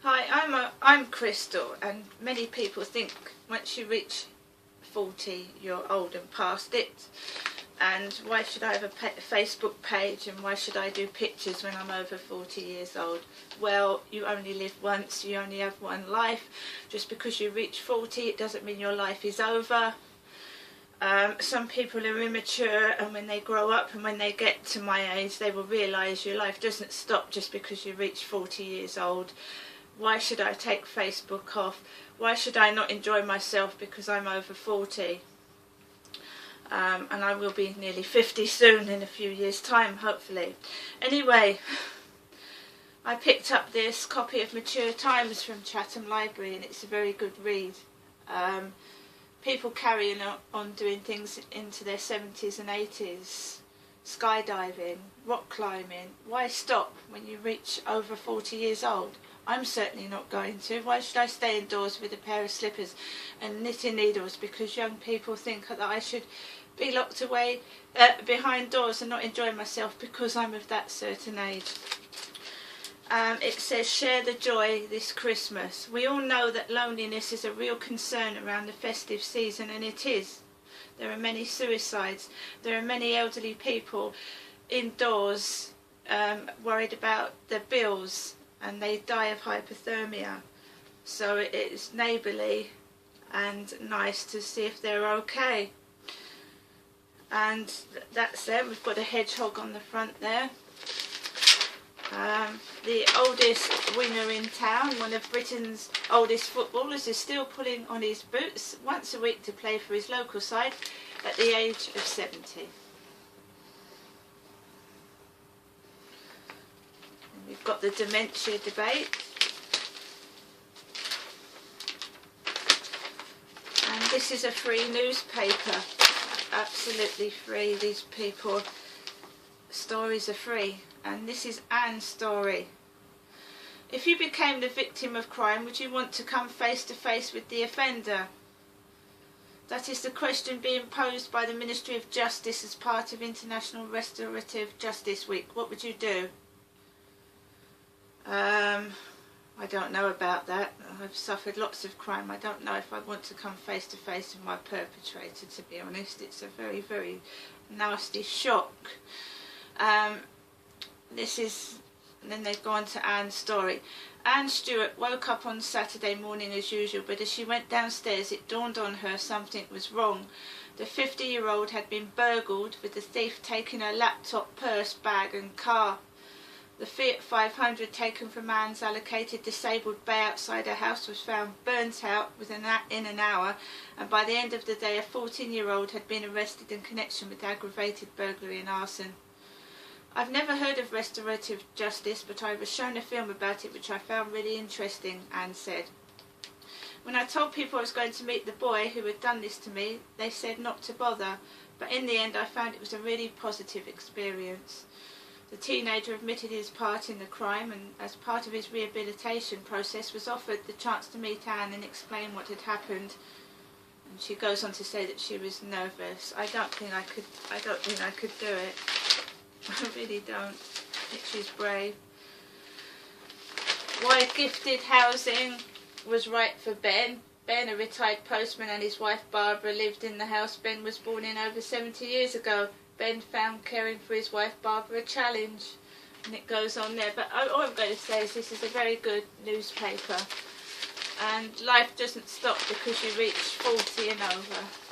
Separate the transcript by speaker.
Speaker 1: Hi, I'm Crystal, and many people think once you reach 40 you're old and past it, and why should I have a Facebook page, and why should I do pictures when I'm over 40 years old? Well, you only live once, you only have one life. Just because you reach 40 it doesn't mean your life is over. Some people are immature, and when they grow up and when they get to my age they will realise your life doesn't stop just because you reach 40 years old. Why should I take Facebook off? Why should I not enjoy myself because I'm over 40? And I will be nearly 50 soon, in a few years' time, hopefully. Anyway, I picked up this copy of Mature Times from Chatham Library, and it's a very good read. People carrying on doing things into their 70s and 80s, skydiving, rock climbing. Why stop when you reach over 40 years old? I'm certainly not going to. Why should I stay indoors with a pair of slippers and knitting needles because young people think that I should be locked away behind doors and not enjoy myself because I'm of that certain age? It says, share the joy this Christmas. We all know that loneliness is a real concern around the festive season, and it is. There are many suicides. There are many elderly people indoors worried about their bills, and they die of hypothermia. So it is neighbourly and nice to see if they're okay. And that's them. We've got a hedgehog on the front there. The oldest winger in town, one of Britain's oldest footballers, is still pulling on his boots once a week to play for his local side at the age of 70. And we've got the dementia debate. And this is a free newspaper, absolutely free. These people, stories are free. And this is Anne's story. If you became the victim of crime, would you want to come face to face with the offender? That is the question being posed by the Ministry of Justice as part of International Restorative Justice Week. What would you do? I don't know about that. I've suffered lots of crime. I don't know if I want to come face to face with my perpetrator, to be honest. It's a very, very nasty shock. Then they go on to Anne's story. Anne Stewart woke up on Saturday morning as usual, but as she went downstairs it dawned on her something was wrong. The 50-year-old had been burgled, with the thief taking her laptop, purse, bag and car. The Fiat 500 taken from Anne's allocated disabled bay outside her house was found burnt out within an hour, and by the end of the day a 14-year-old had been arrested in connection with aggravated burglary and arson. I've never heard of restorative justice, but I was shown a film about it which I found really interesting, Anne said. When I told people I was going to meet the boy who had done this to me, they said not to bother, but in the end I found it was a really positive experience. The teenager admitted his part in the crime, and as part of his rehabilitation process was offered the chance to meet Anne and explain what had happened. And she goes on to say that she was nervous. I don't think I could do it. I really don't. I think she's brave. Why gifted housing was right for Ben. Ben, a retired postman, and his wife Barbara lived in the house Ben was born in over 70 years ago. Ben found caring for his wife Barbara a challenge. And it goes on there. But all I'm going to say is this is a very good newspaper. And life doesn't stop because you reach 40 and over.